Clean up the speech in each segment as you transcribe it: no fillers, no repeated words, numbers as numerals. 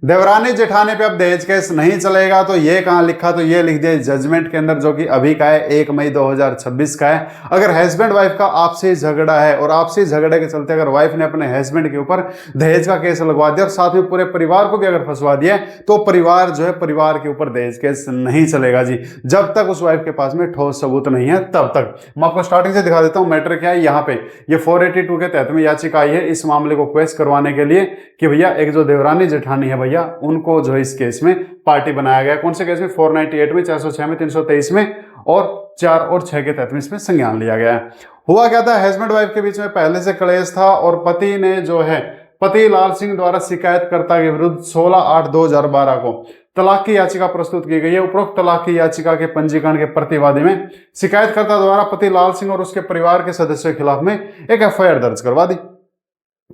देवरानी जेठानी पे अब दहेज केस नहीं चलेगा, तो ये कहाँ लिखा, तो ये लिख दिया जजमेंट के अंदर, जो कि अभी का है 1 मई 2026 का है। अगर हस्बैंड वाइफ का आपसी झगड़ा है और आपसी झगड़े के चलते अगर वाइफ ने अपने हस्बैंड के ऊपर दहेज का केस लगवा दिया और साथ में पूरे परिवार को भी अगर फंसवा दिया, तो परिवार जो है, परिवार के ऊपर दहेज केस नहीं चलेगा जी, जब तक उस वाइफ के पास में ठोस सबूत नहीं है तब तक। मैं आपको स्टार्टिंग से दिखा देता हूं मैटर क्या है। यहाँ पे ये 482 के तहत में याचिका आई है इस मामले को क्वेश्चन करवाने के लिए कि भैया एक जो देवरानी जेठानी है भैया, उनको जो है इस केस में पार्टी बनाया गया। कौन से केस में? 498 में, 406 में, 323 में और 4 और 6 के तहत में इसमें संज्ञान लिया गया है। हुआ क्या था, हस्बैंड वाइफ के बीच में पहले से क्लेश था और पति ने जो है, पति लाल सिंह द्वारा शिकायतकर्ता के विरुद्ध 16/8/2012 को तलाक की याचिका प्रस्तुत की गई है। उपरोक्त तलाक की याचिका के पंजीकरण के प्रतिवादी में शिकायतकर्ता द्वारा पति लाल सिंह और उसके परिवार के सदस्यों के खिलाफ में एक एफआईआर दर्ज करवा दी।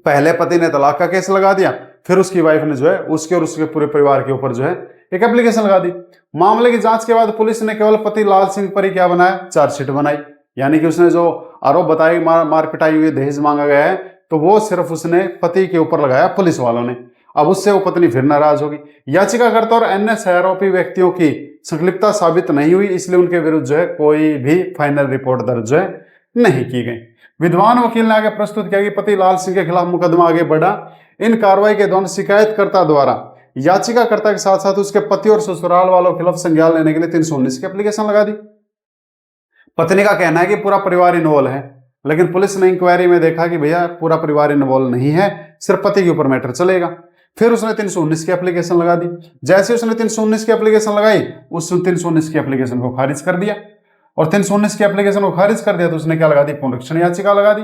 पहले पति ने तलाक का केस लगा दिया, फिर उसकी वाइफ ने जो है उसके और उसके पूरे परिवार के ऊपर जो है एक एप्लीकेशन लगा दी। मामले की जांच के बाद पुलिस ने केवल पति लाल सिंह पर ही क्या बनाया, चार्जशीट बनाई। यानी कि उसने जो आरोप बताई, मार पिटाई हुई, दहेज मांगा गया है, तो वो सिर्फ उसने पति के ऊपर लगाया पुलिस वालों ने। अब उससे वो पत्नी फिर नाराज होगी। याचिकाकर्ता और अन्य सहआरोपी व्यक्तियों की संलिप्तता साबित नहीं हुई, इसलिए उनके विरुद्ध जो है कोई भी फाइनल रिपोर्ट दर्ज जो है नहीं की गई। विद्वान वकील ने आगे प्रस्तुत किया कि पति लाल सिंह के खिलाफ मुकदमा आगे बढ़ा। इन कार्रवाई के दौरान शिकायतकर्ता द्वारा याचिकाकर्ता के साथ साथ उसके पति और ससुराल वालों के खिलाफ संज्ञान लेने के लिए 319 की एप्लीकेशन लगा दी। पत्नी का कहना है कि पूरा परिवार इन्वॉल्व है, लेकिन पुलिस ने इंक्वायरी में देखा कि भैया पूरा परिवार इन्वॉल्व नहीं है, सिर्फ पति के ऊपर मैटर चलेगा। फिर उसने 319 की एप्लीकेशन लगा दी। जैसे उसने 319 की एप्लीकेशन लगाई, उस 319 की एप्लीकेशन को खारिज कर दिया और 319 की एप्लीकेशन को खारिज कर दिया तो उसने क्या लगा दी, पुनरीक्षण याचिका लगा दी।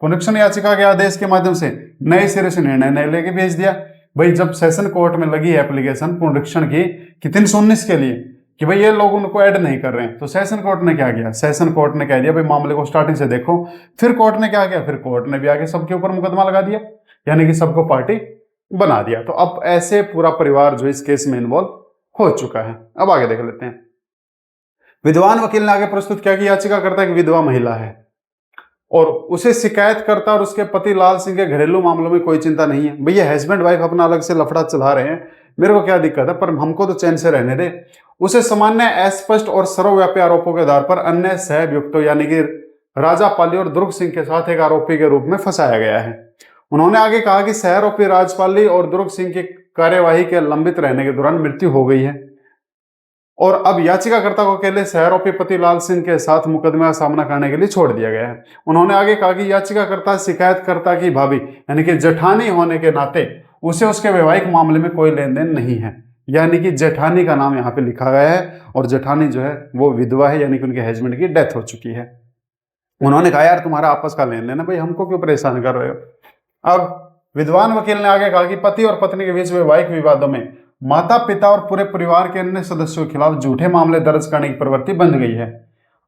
पुनरीक्षण याचिका के आदेश के माध्यम से नए सिरे से निर्णय नए लेके भेज दिया। भाई जब सेशन कोर्ट में लगी है एप्लीकेशन पुनरीक्षण की कि 319 के लिए कि भाई ये लोग उनको ऐड नहीं कर रहे हैं, तो सेशन कोर्ट ने क्या किया, सेशन कोर्ट ने कह दिया भाई मामले को स्टार्टिंग से देखो। फिर कोर्ट ने क्या किया, फिर कोर्ट ने भी आगे सबके ऊपर मुकदमा लगा दिया, यानी कि सबको पार्टी बना दिया। तो अब ऐसे पूरा परिवार जो इस केस में इन्वॉल्व हो चुका है। अब आगे देख लेते हैं। विद्वान वकील ने आगे प्रस्तुत किया कि याचिकाकर्ता एक विधवा महिला है और उसे शिकायतकर्ता और उसके पति लाल सिंह के घरेलू मामलों में कोई चिंता नहीं है। भैया हस्बैंड वाइफ अपना अलग से लफड़ा चला रहे हैं, मेरे को क्या दिक्कत है, पर हमको तो चैन से रहने दे। उसे सामान्य अस्पष्ट और सर्वव्यापी आरोपों के आधार पर अन्य सहअभियुक्तों यानी कि राजापाली और दुर्ग सिंह के साथ एक आरोपी के रूप में फंसाया गया है। उन्होंने आगे कहा कि सहआरोपी राजपाली और दुर्ग सिंह की कार्यवाही के लंबित रहने के दौरान मृत्यु हो गई है और अब याचिकाकर्ता को अकेले सहआरोपी पति लाल सिंह के साथ मुकदमे का सामना करने के लिए छोड़ दिया गया है। उन्होंने आगे कहा कि याचिकाकर्ता शिकायतकर्ता की भाभी यानी कि जेठानी होने के नाते उसे उसके वैवाहिक मामले में कोई लेन देन नहीं है, यानी कि जेठानी का नाम यहाँ पे लिखा गया है और जेठानी जो है वो विधवा है, यानी कि उनके हस्बैंड की डेथ हो चुकी है। उन्होंने कहा यार तुम्हारा आपस का लेन देन है, भाई हमको क्यों परेशान कर रहे हो। अब विद्वान वकील ने आगे कहा कि पति और पत्नी के बीच वैवाहिक विवादों में माता पिता और पूरे परिवार के अन्य सदस्यों के खिलाफ झूठे मामले दर्ज करने की प्रवृत्ति बंद गई है।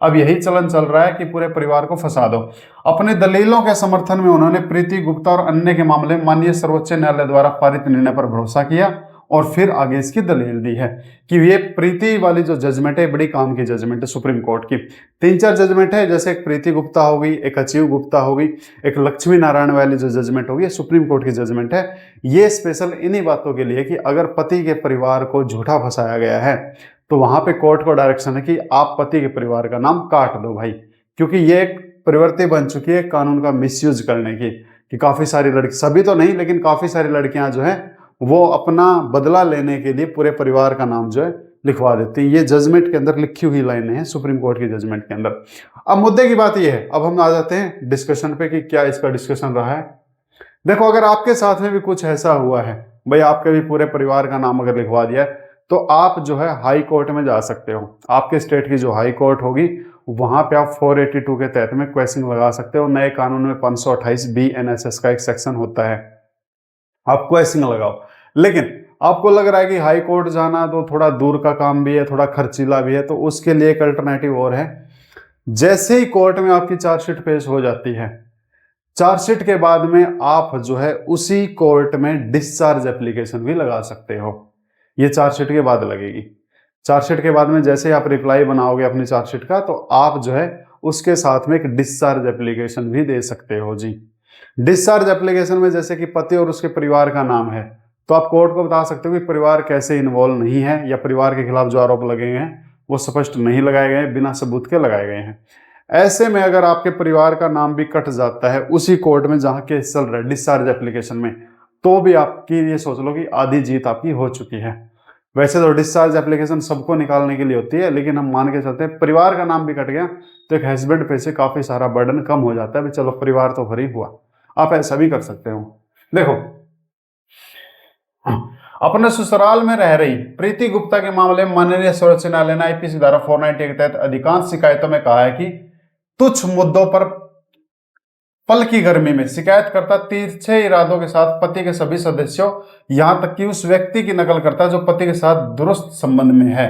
अब यही चलन चल रहा है कि पूरे परिवार को फंसा दो। अपने दलीलों के समर्थन में उन्होंने प्रीति गुप्ता और अन्य के मामले में माननीय सर्वोच्च न्यायालय द्वारा पारित निर्णय पर भरोसा किया और फिर आगे इसकी दलील दी है कि ये प्रीति वाली जो जजमेंट है बड़ी काम की जजमेंट है सुप्रीम कोर्ट की। 3-4 जजमेंट है, जैसे एक प्रीति गुप्ता हो गई, एक अचीव गुप्ता हो गई, एक लक्ष्मी नारायण वाली जो जजमेंट होगी सुप्रीम कोर्ट की जजमेंट है। ये स्पेशल इन्हीं बातों के लिए कि अगर पति के परिवार को झूठा फंसाया गया है तो वहां पे कोर्ट को डायरेक्शन है कि आप पति के परिवार का नाम काट दो भाई, क्योंकि ये एक प्रवृत्ति बन चुकी है कानून का मिसयूज करने की कि काफी सारी लड़की, सभी तो नहीं लेकिन काफी सारी लड़कियां जो है वो अपना बदला लेने के लिए पूरे परिवार का नाम जो है लिखवा देती है। ये जजमेंट के अंदर लिखी हुई लाइनें हैं सुप्रीम कोर्ट की जजमेंट के अंदर। अब मुद्दे की बात ये है, अब हम आ जाते हैं डिस्कशन पे कि क्या इसका डिस्कशन रहा है। देखो अगर आपके साथ में भी कुछ ऐसा हुआ है, भाई आपके भी पूरे परिवार का नाम अगर लिखवा दिया है, तो आप जो है हाई कोर्ट में जा सकते हो। आपके स्टेट की जो हाई कोर्ट होगी वहां पे आप 482 के तहत में क्वेश्चन लगा सकते हो। नए कानून में 528 BNSS का एक सेक्शन होता है, आप क्वेश्चन लगाओ। लेकिन आपको लग रहा है कि हाई कोर्ट जाना तो थोड़ा दूर का काम भी है, थोड़ा खर्चीला भी है, तो उसके लिए एक अल्टरनेटिव और है। जैसे ही कोर्ट में आपकी चार्जशीट पेश हो जाती है, चार्जशीट के बाद में आप जो है उसी कोर्ट में डिस्चार्ज एप्लीकेशन भी लगा सकते हो। ये चार्जशीट के बाद लगेगी। चार्जशीट के बाद में जैसे आप रिप्लाई बनाओगे अपनी चार्जशीट का, तो आप जो है उसके साथ में एक डिस्चार्ज एप्लीकेशन भी दे सकते हो जी। डिस्चार्ज एप्लीकेशन में जैसे कि पति और उसके परिवार का नाम है, तो आप कोर्ट को बता सकते हो कि परिवार कैसे इन्वॉल्व नहीं है, या परिवार के खिलाफ जो आरोप लगे गए हैं वो स्पष्ट नहीं लगाए गए, बिना सबूत के लगाए गए हैं। ऐसे में अगर आपके परिवार का नाम भी कट जाता है उसी कोर्ट में जहां केस चल रहा है डिस्चार्ज एप्लीकेशन में, तो भी आपकी ये सोच लो कि आधी जीत आपकी हो चुकी है। वैसे तो डिस्चार्ज एप्लीकेशन सबको निकालने के लिए होती है, लेकिन हम मान के चलते हैं परिवार का नाम भी कट गया तो एक हस्बैंड पे से काफी सारा बर्डन कम हो जाता है। भी चलो परिवार तो फ्री हुआ। आप ऐसा भी कर सकते हो। देखो, अपने ससुराल में रह रही प्रीति गुप्ता के मामले में माननीय सर्वोच्च न्यायालय ने आईपीसी धारा 498 के तहत अधिकांश शिकायतों में कहा है कि तुच्छ मुद्दों पर पल की गर्मी में शिकायतकर्ता तिरछे इरादों के साथ पति के सभी सदस्यों, यहां तक कि उस व्यक्ति की नकल करता है जो पति के साथ दुरुस्त संबंध में है।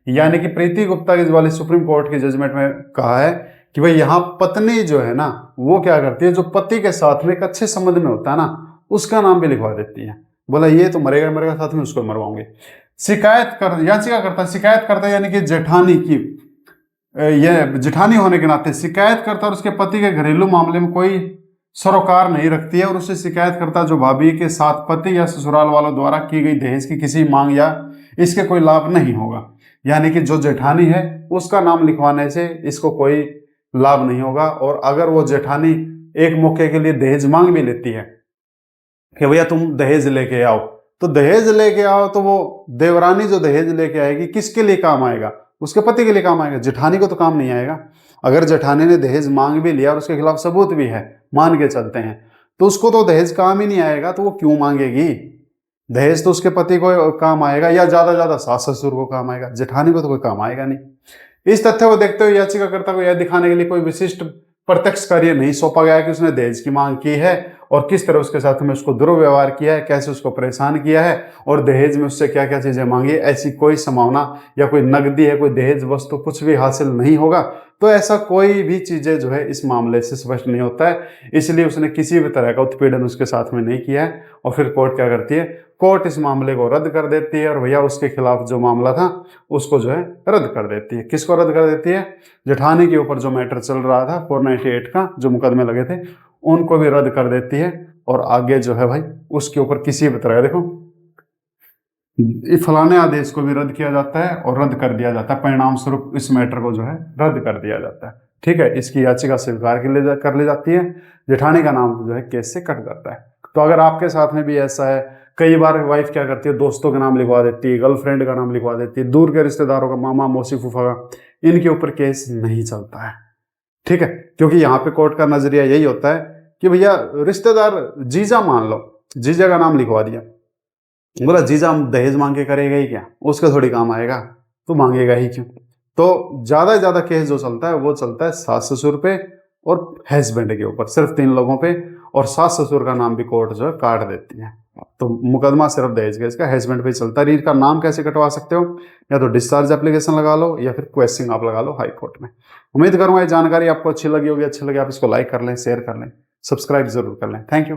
यानी कि प्रीति गुप्ता की वाली सुप्रीम कोर्ट की जजमेंट में कहा है कि भाई यहाँ पत्नी जो है ना वो क्या करती है, जो पति के साथ में एक अच्छे संबंध में होता है ना उसका नाम भी लिखवा देती है। बोला ये तो मरेगा मरेगा, साथ में उसको मरवाऊंगे। याचिका करता शिकायत करता यानी कि जेठानी की, यह जेठानी होने के नाते शिकायत करता और उसके पति के घरेलू मामले में कोई सरोकार नहीं रखती है, और उससे शिकायत करता जो भाभी के साथ पति या ससुराल वालों द्वारा की गई दहेज की किसी मांग या इसके कोई लाभ नहीं होगा। यानी कि जो जेठानी है उसका नाम लिखवाने से इसको कोई लाभ नहीं होगा। और अगर वो जेठानी एक मौके के लिए दहेज मांग भी लेती है कि भैया तुम दहेज लेके आओ, तो दहेज लेके आओ तो वो देवरानी जो दहेज लेके आएगी किसके लिए काम आएगा? उसके पति के लिए काम आएगा, जेठानी को तो काम नहीं आएगा। अगर जेठानी ने दहेज मांग भी लिया और उसके खिलाफ सबूत भी है, मान के चलते हैं, तो उसको तो दहेज काम ही नहीं आएगा, तो वो क्यों मांगेगी? दहेज तो उसके पति को काम आएगा या ज्यादा ज्यादा सास ससुर को काम आएगा, जेठानी को तो कोई काम आएगा नहीं। इस तथ्य को देखते हुए याचिकाकर्ता को यह दिखाने के लिए कोई विशिष्ट प्रत्यक्ष कार्य नहीं सौंपा गया कि उसने दहेज की मांग की है और किस तरह उसके साथ में उसको दुर्व्यवहार किया है, कैसे उसको परेशान किया है और दहेज में उससे क्या क्या चीजें मांगी। ऐसी कोई संभावना या कोई नकदी है, कोई दहेज वस्तु कुछ भी हासिल नहीं होगा। तो ऐसा कोई भी चीजें जो है इस मामले से स्पष्ट नहीं होता है, इसलिए उसने किसी भी तरह का उत्पीड़न उसके साथ में नहीं किया है। और फिर कोर्ट क्या करती है, कोर्ट इस मामले को रद्द कर देती है और भैया उसके खिलाफ जो मामला था उसको जो है रद्द कर देती है। किसको रद्द कर देती है? जेठानी के ऊपर जो मैटर चल रहा था 498 का, जो मुकदमे लगे थे, उनको भी रद्द कर देती है। और आगे जो है भाई उसके ऊपर किसी भी तरह, देखो फलाने आदेश को भी रद्द किया जाता है और रद्द कर दिया जाता है, परिणाम स्वरूप इस मैटर को जो है रद्द कर दिया जाता है। ठीक है, इसकी याचिका स्वीकार कर ली जाती है, जेठानी का नाम जो है केस से कट जाता है। तो अगर आपके साथ में भी ऐसा है, कई बार वाइफ क्या करती है, दोस्तों का नाम लिखवा देती है, गर्लफ्रेंड का नाम लिखवा देती है, दूर के रिश्तेदारों का, मामा मौसी फूफा का, इनके ऊपर केस नहीं चलता है। ठीक है, क्योंकि यहाँ पे कोर्ट का नजरिया यही होता है कि भैया रिश्तेदार, जीजा मान लो, जीजा का नाम लिखवा दिया, बोला जीजा दहेज मांग के करेगा ही क्या, उसका थोड़ी काम आएगा, तो मांगेगा ही क्यों। तो ज्यादा से ज्यादा केस जो चलता है वो चलता है सास ससुर पे और हस्बैंड के ऊपर, सिर्फ 3 लोगों पे, और सास ससुर का नाम भी कोर्ट जो है काट देती है। तो मुकदमा सिर्फ दहेज केस का हस्बैंड पे चलता है। इनका नाम कैसे कटवा सकते हो? या तो डिस्चार्ज एप्लीकेशन लगा लो या फिर क्वेश्चन आप लगा लो हाई कोर्ट में। उम्मीद करूंगा ये जानकारी आपको अच्छी लगी होगी। अच्छी लगी आप इसको लाइक कर लें, शेयर कर लें, सब्सक्राइब जरूर कर लें। Thank you.